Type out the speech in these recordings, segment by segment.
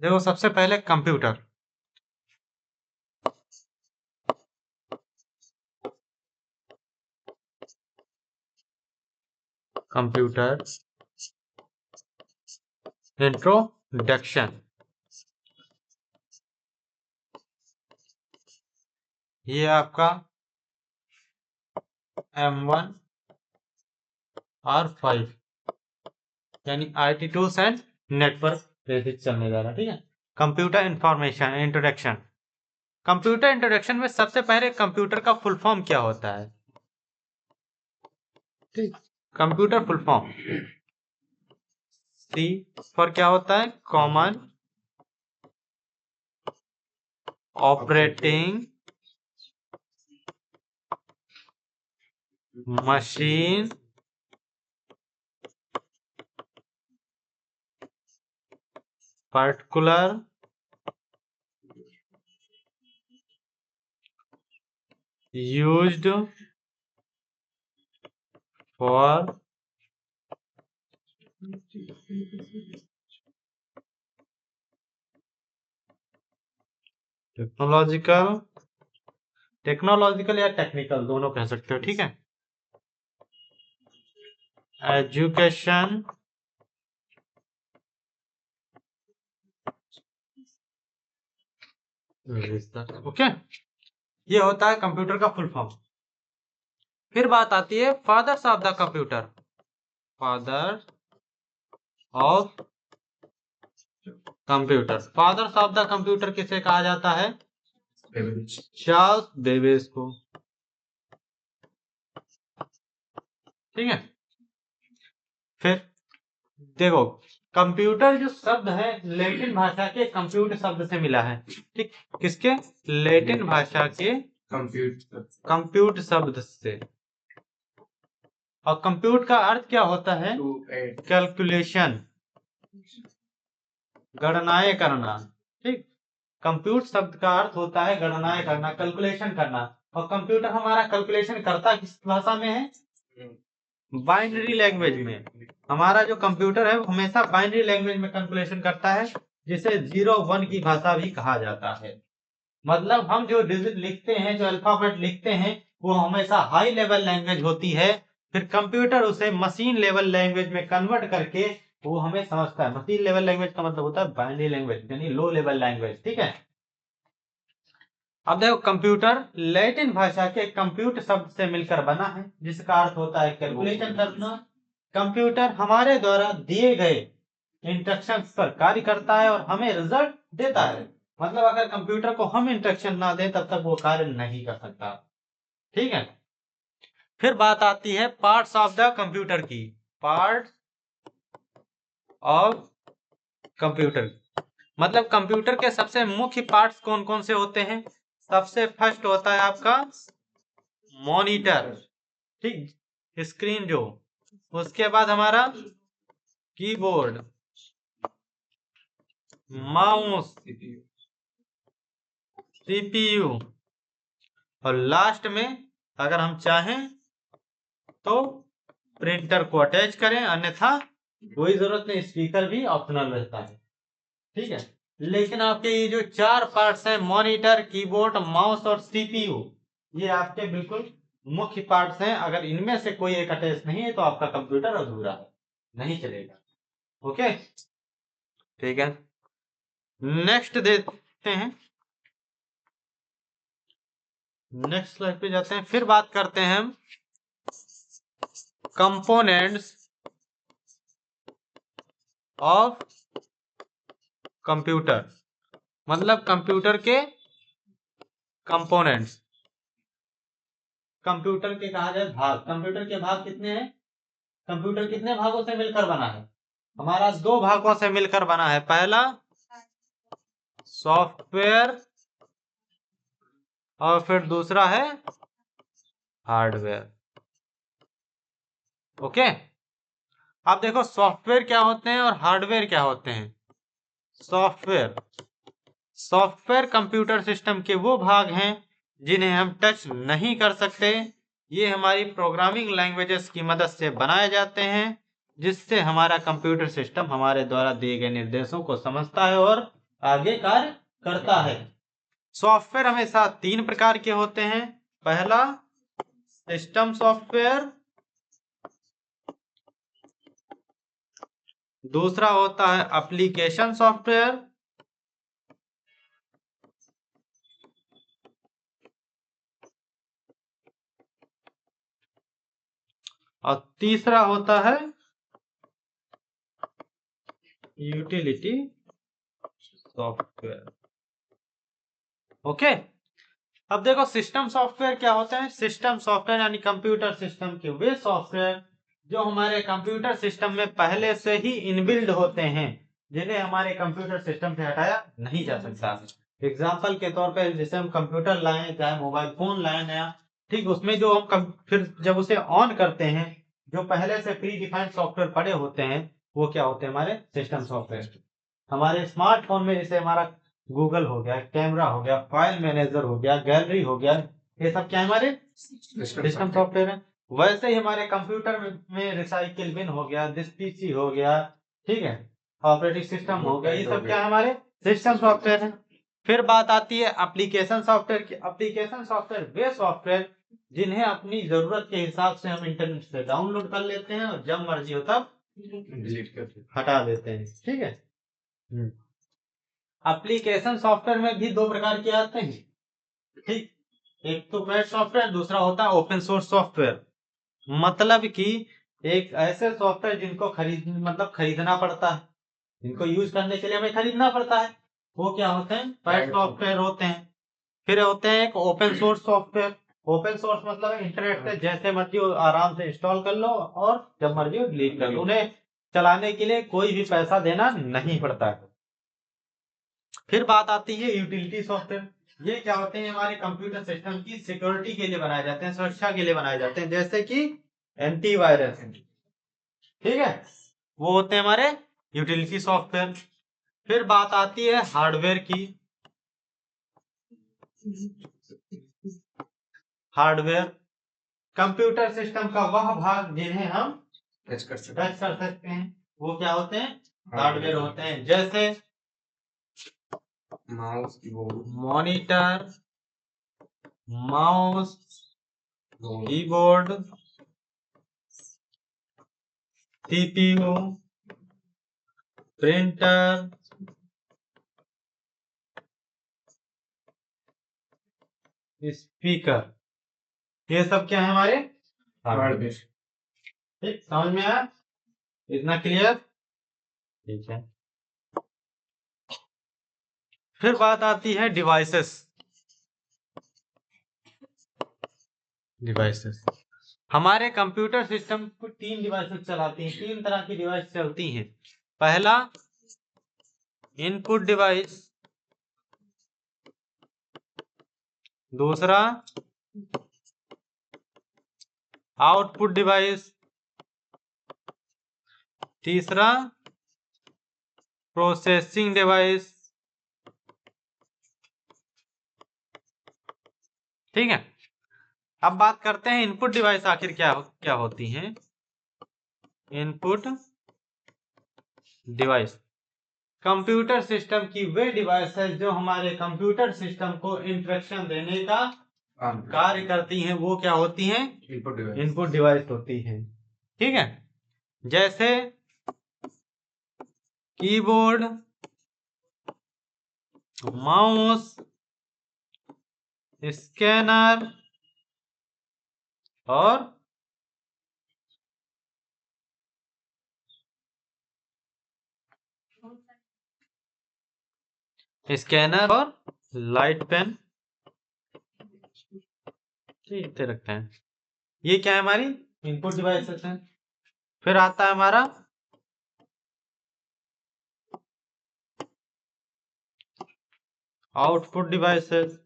देखो सबसे पहले कंप्यूटर। कंप्यूटर इंट्रोडक्शन, ये आपका M1 R5 यानी IT tools and network basic चलने जा रहा है। ठीक है, computer information introduction. Computer introduction में सबसे पहले कंप्यूटर का फुल फॉर्म क्या होता है? ठीक, computer full form C for क्या होता है? Common operating machine particular used for technological या टेक्निकल दोनों कह सकते हो। ठीक है, एजुकेशन ओके, ये होता है कंप्यूटर का फुल फॉर्म। फिर बात आती है fathers of the computer. Father of computer, fathers of the computer किसे कहा जाता है? चार्ल्स बेबेज को। ठीक है, फिर देखो कंप्यूटर जो शब्द है लैटिन भाषा के कंप्यूट शब्द से मिला है। ठीक, किसके? लैटिन भाषा के कंप्यूट शब्द से। और कंप्यूट का अर्थ क्या होता है? कैलकुलेशन, गणनाएं करना। ठीक, कंप्यूट शब्द का अर्थ होता है गणनाएं करना, कैलकुलेशन करना। और कंप्यूटर हमारा कैलकुलेशन करता किस भाषा में है? बाइनरी लैंग्वेज में। हमारा जो कंप्यूटर है वो हमेशा बाइनरी लैंग्वेज में कैलकुलेशन करता है, जिसे 0-1 की भाषा भी कहा जाता है। मतलब हम जो डिजिट लिखते हैं, जो अल्फाबेट लिखते हैं, वो हमेशा हाई लेवल लैंग्वेज होती है। फिर कंप्यूटर उसे मशीन लेवल लैंग्वेज में कन्वर्ट करके वो हमें समझता है। मशीन लेवल लैंग्वेज का मतलब होता है बाइनरी लैंग्वेज यानी लो लेवल लैंग्वेज। ठीक है, अब देखो कंप्यूटर लैटिन भाषा के कंप्यूट शब्द से मिलकर बना है, जिसका अर्थ होता है कैलकुलेशन करना। कंप्यूटर हमारे द्वारा दिए गए इंस्ट्रक्शंस पर कार्य करता है और हमें रिजल्ट देता है। मतलब अगर कंप्यूटर को हम इंस्ट्रक्शन ना दें तब तक वो कार्य नहीं कर सकता। ठीक है, फिर बात आती है पार्ट्स ऑफ द कंप्यूटर की। पार्ट्स ऑफ कंप्यूटर मतलब कंप्यूटर के सबसे मुख्य पार्ट्स कौन कौन से होते हैं? सबसे फर्स्ट होता है आपका मॉनिटर, ठीक, स्क्रीन जो। उसके बाद हमारा कीबोर्ड, माउस, सीपीयू, और लास्ट में अगर हम चाहें तो प्रिंटर को अटैच करें, अन्यथा कोई जरूरत नहीं, स्पीकर भी ऑप्शनल रहता है। ठीक है, लेकिन आपके ये जो 4 पार्ट्स हैं मॉनिटर, कीबोर्ड, माउस और सीपीयू, ये आपके बिल्कुल मुख्य पार्ट्स हैं। अगर इनमें से कोई एक अटैच नहीं है तो आपका कंप्यूटर अधूरा है, नहीं चलेगा। ओके, ठीक है, नेक्स्ट देखते हैं। नेक्स्ट स्लाइड पे जाते हैं। फिर बात करते हैं हम कंपोनेंट्स ऑफ कंप्यूटर। मतलब कंप्यूटर के कंपोनेंट्स, कंप्यूटर के कहा जाए भाग। कंप्यूटर के भाग कितने हैं? कंप्यूटर कितने भागों से मिलकर बना है? हमारा 2 भागों से मिलकर बना है। पहला सॉफ्टवेयर और फिर दूसरा है हार्डवेयर। ओके, अब देखो सॉफ्टवेयर क्या होते हैं और हार्डवेयर क्या होते हैं। सॉफ्टवेयर, सॉफ्टवेयर कंप्यूटर सिस्टम के वो भाग हैं जिन्हें हम टच नहीं कर सकते। ये हमारी प्रोग्रामिंग लैंग्वेजेस की मदद से बनाए जाते हैं, जिससे हमारा कंप्यूटर सिस्टम हमारे द्वारा दिए गए निर्देशों को समझता है और आगे कार्य करता है। सॉफ्टवेयर हमेशा 3 प्रकार के होते हैं। पहला सिस्टम सॉफ्टवेयर, दूसरा होता है एप्लीकेशन सॉफ्टवेयर, और तीसरा होता है यूटिलिटी सॉफ्टवेयर। ओके, अब देखो सिस्टम सॉफ्टवेयर क्या होता है। सिस्टम सॉफ्टवेयर यानी कंप्यूटर सिस्टम के वे सॉफ्टवेयर जो हमारे कंप्यूटर सिस्टम में पहले से ही इनबिल्ड होते हैं, जिन्हें हमारे कंप्यूटर सिस्टम से हटाया नहीं जा सकता। एग्जाम्पल के तौर पे जैसे हम कंप्यूटर लाए, चाहे मोबाइल फोन लाए नया, ठीक, उसमें जो हम फिर जब उसे ऑन करते हैं, जो पहले से प्री डिफाइंड सॉफ्टवेयर पड़े होते हैं, वो क्या होते हैं, हमारे सिस्टम सॉफ्टवेयर। हमारे स्मार्टफोन में जैसे हमारा गूगल हो गया, कैमरा हो गया, फाइल मैनेजर हो गया, गैलरी हो गया, ये सब क्या है, हमारे सिस्टम सॉफ्टवेयर है। वैसे ही हमारे कंप्यूटर में रिसाइकिल बिन हो गया, दिस पीसी हो गया, ठीक है, ऑपरेटिंग सिस्टम हो गया, ये सब क्या है, हमारे सिस्टम सॉफ्टवेयर है। फिर बात आती है एप्लीकेशन सॉफ्टवेयर की। एप्लीकेशन सॉफ्टवेयर वे सॉफ्टवेयर जिन्हें अपनी जरूरत के हिसाब से हम इंटरनेट से डाउनलोड कर लेते हैं और जब मर्जी हो तब डिलीट कर हटा देते हैं, ठीक है। एप्लीकेशन सॉफ्टवेयर में भी 2 प्रकार के आते हैं, ठीक, एक तो वेब सॉफ्टवेयर, दूसरा होता है ओपन सोर्स सॉफ्टवेयर। मतलब कि एक ऐसे सॉफ्टवेयर जिनको खरीदना पड़ता है, जिनको यूज करने के लिए हमें खरीदना पड़ता है, वो क्या होते हैं, पेड सॉफ्टवेयर होते हैं। फिर होते हैं एक open source software. Open source मतलब इंटरनेट से जैसे मर्जी हो आराम से इंस्टॉल कर लो और जब मर्जी हो डिलीट कर लो, उन्हें चलाने के लिए कोई भी पैसा देना नहीं पड़ता है। फिर बात आती है यूटिलिटी सॉफ्टवेयर। ये क्या होते हैं, हमारे कंप्यूटर सिस्टम की सिक्योरिटी के लिए बनाए जाते हैं, सुरक्षा के लिए बनाए जाते हैं, जैसे कि एंटीवायरस, ठीक है, वो होते हैं हमारे यूटिलिटी सॉफ्टवेयर। फिर बात आती है हार्डवेयर की। हार्डवेयर कंप्यूटर सिस्टम का वह भाग जिन्हें हम टच कर सकते हैं, वो क्या होते हैं, हार्डवेयर होते हैं, जैसे mouse, monitor, mouse, keyboard, CPU, printer, speaker, ये सब क्या है, हमारे हार्डवेयर। ठीक, समझ में आया, इतना क्लियर, ठीक है। फिर बात आती है डिवाइसेस। डिवाइसेस हमारे कंप्यूटर सिस्टम को 3 डिवाइसेस चलाती हैं, 3 तरह की डिवाइस चलती हैं। पहला इनपुट डिवाइस, दूसरा आउटपुट डिवाइस, तीसरा प्रोसेसिंग डिवाइस, ठीक है। अब बात करते हैं इनपुट डिवाइस आखिर क्या क्या होती हैं। इनपुट डिवाइस कंप्यूटर सिस्टम की वे डिवाइस है जो हमारे कंप्यूटर सिस्टम को इंस्ट्रक्शन देने का कार्य करती हैं, वो क्या होती हैं, इनपुट डिवाइस होती हैं, ठीक है। जैसे कीबोर्ड, माउस, स्कैनर और लाइट पेन, ठीक रखते हैं। ये क्या है, हमारी इनपुट डिवाइसेस हैं। फिर आता है हमारा आउटपुट डिवाइसेस।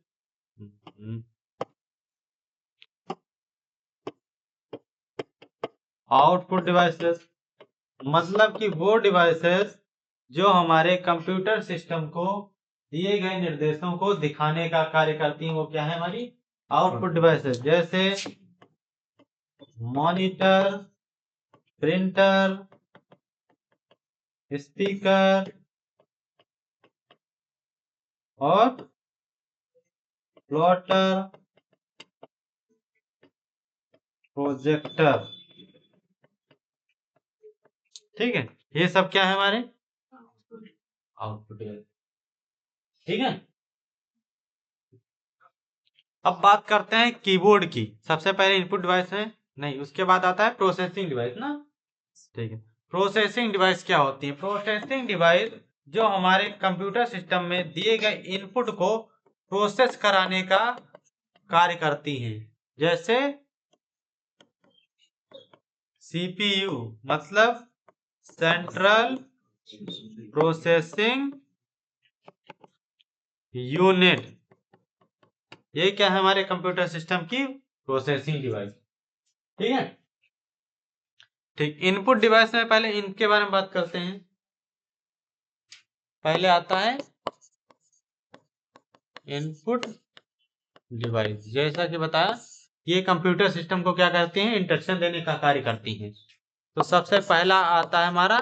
आउटपुट डिवाइसेस मतलब कि वो डिवाइसेस जो हमारे कंप्यूटर सिस्टम को दिए गए निर्देशों को दिखाने का कार्य करती हैं, वो क्या है, हमारी आउटपुट डिवाइसेस। जैसे मॉनिटर, प्रिंटर, स्पीकर, और प्लॉटर, प्रोजेक्टर। ठीक है, ये सब क्या है हमारे आउटपुट है। ठीक है, अब बात करते हैं कीबोर्ड की। सबसे पहले इनपुट डिवाइस है, नहीं उसके बाद आता है प्रोसेसिंग डिवाइस ना। ठीक है, प्रोसेसिंग डिवाइस क्या होती है? प्रोसेसिंग डिवाइस जो हमारे कंप्यूटर सिस्टम में दिए गए इनपुट को प्रोसेस कराने का कार्य करती हैं। जैसे सीपीयू मतलब सेंट्रल प्रोसेसिंग यूनिट, ये क्या है हमारे कंप्यूटर सिस्टम की प्रोसेसिंग डिवाइस। ठीक है, ठीक। इनपुट डिवाइस में पहले इनके बारे में बात करते हैं। पहले आता है इनपुट डिवाइस, जैसा कि बताया ये कंप्यूटर सिस्टम को क्या करती हैं, इंस्ट्रक्शन देने का कार्य करती हैं। तो सबसे पहला आता है हमारा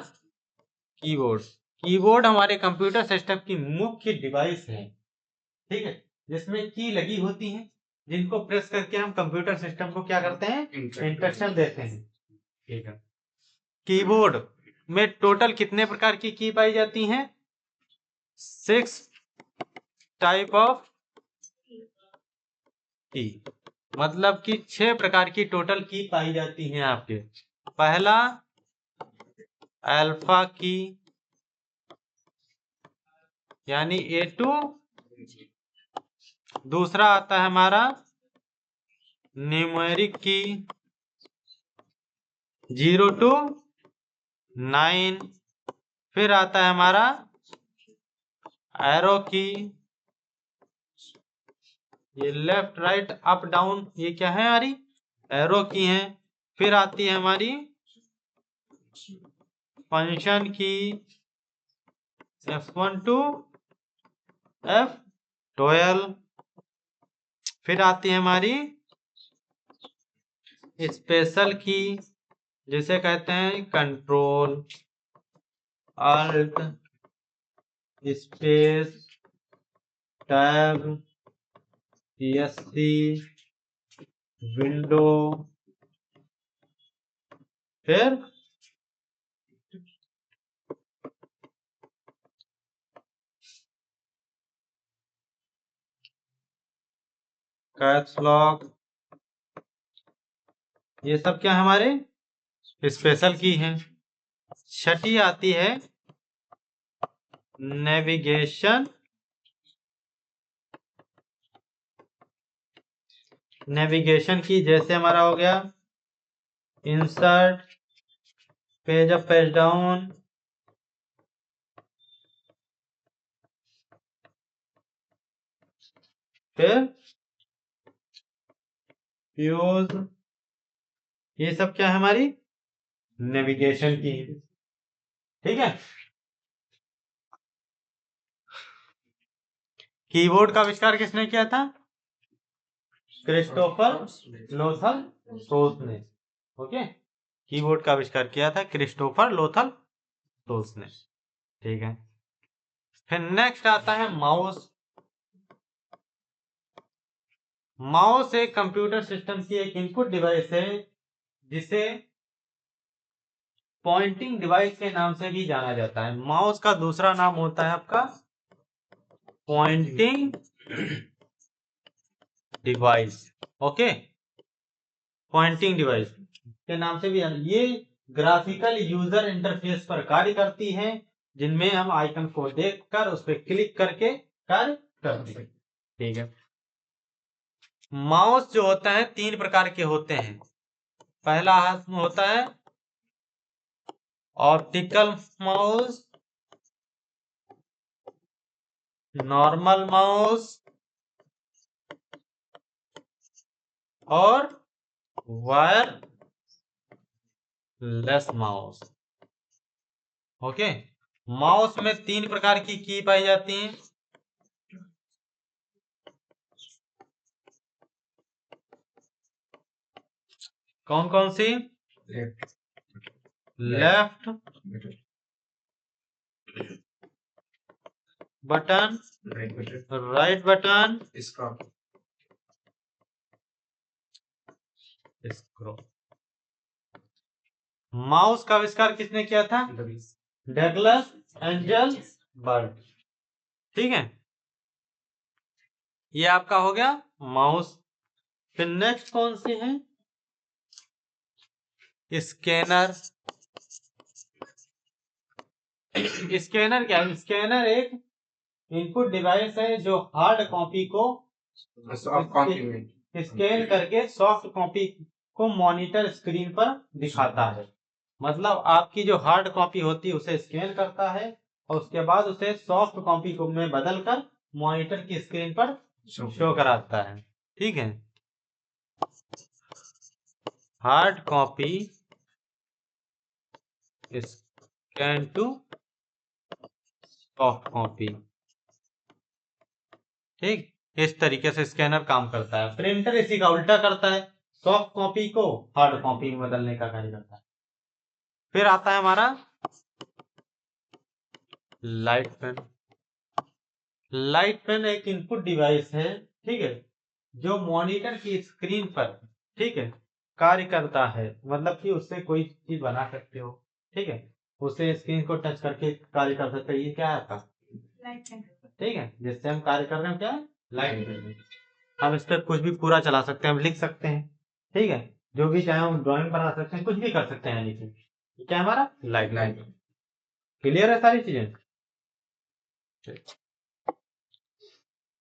कीबोर्ड। कीबोर्ड हमारे कंप्यूटर सिस्टम की मुख्य डिवाइस है। ठीक है, जिसमें की लगी होती हैं, जिनको प्रेस करके हम कंप्यूटर सिस्टम को क्या करते हैं, इंस्ट्रक्शन देते हैं। ठीक है, कीबोर्ड में टोटल कितने प्रकार की की पाई जाती हैं? 6 टाइप ऑफ की, मतलब कि 6 प्रकार की टोटल की पाई जाती हैं आपके। पहला अल्फा की, यानी A2। दूसरा आता है हमारा न्यूमेरिक की 0 to 9। फिर आता है हमारा एरो की, ये लेफ्ट राइट अप डाउन, ये क्या है हमारी एरो की है। फिर आती है हमारी फंक्शन की F1 to F12। फिर आती है हमारी स्पेशल की, जिसे कहते हैं control alt space tab ESC window. फिर कैप्स लॉक, ये सब क्या हमारे स्पेशल की हैं। छठी आती है नेविगेशन, नेविगेशन की, जैसे हमारा हो गया insert, page up page down. फिर फ्यूज, ये सब क्या है हमारी नेविगेशन की। ठीक है, कीबोर्ड का आविष्कार किसने किया था? क्रिस्टोफर लोथल टोल्स ने। ओके, कीबोर्ड का आविष्कार किया था क्रिस्टोफर लोथल टोल्स ने। ठीक है, फिर नेक्स्ट आता है माउस। माउस एक कंप्यूटर सिस्टम की एक इनपुट डिवाइस है, जिसे पॉइंटिंग डिवाइस के नाम से भी जाना जाता है। माउस का दूसरा नाम होता है आपका pointing device. Okay, pointing device के नाम से भी ये ग्राफिकल यूजर इंटरफेस पर कार्य करती है, जिनमें हम आइकन को देखकर उस पर क्लिक करके कार्य करते हैं। ठीक है, माउस जो होता है 3 प्रकार के होते हैं। पहला होता है ऑप्टिकल माउस, नॉर्मल माउस और वायरलेस माउस। ओके, माउस में 3 प्रकार की पाई जाती हैं। कौन कौन सी? Left, button, right button, scroll. Mouse का आविष्कार किसने किया था? Douglas Engelbart. ठीक है, ये आपका हो गया माउस। फिर नेक्स्ट कौन से हैं? स्कैनर। स्कैनर क्या है? स्कैनर एक इनपुट डिवाइस है जो हार्ड कॉपी को स्कैन करके सॉफ्ट कॉपी को मॉनिटर स्क्रीन पर दिखाता है। मतलब आपकी जो हार्ड कॉपी होती है उसे स्कैन करता है और उसके बाद उसे सॉफ्ट कॉपी को में बदलकर मॉनिटर की स्क्रीन पर शो कराता है। ठीक है, hard copy scan to soft copy. ठीक, इस तरीके से स्कैनर काम करता है। प्रिंटर इसी का उल्टा करता है, सॉफ्ट कॉपी को हार्ड कॉपी में बदलने का कार्य करता है। फिर आता है हमारा लाइट पेन। लाइट पेन एक इनपुट डिवाइस है, ठीक है, जो मॉनिटर की स्क्रीन पर, ठीक है, कार्य करता है। मतलब कि उससे कोई चीज बना सकते हो, ठीक है, उसे स्क्रीन को टच करके कार्य कर सकते हैं। ये क्या है आपका? ठीक है, जिससे हम कार्य कर रहे हैं क्या है? Light pen. हम इस पर कुछ भी पूरा चला सकते हैं, हम लिख सकते हैं, ठीक है, जो भी चाहे हम ड्राइंग बना सकते हैं, कुछ भी कर सकते हैं। लेकिन क्या है हमारा? लाइट। क्लियर है सारी चीजें?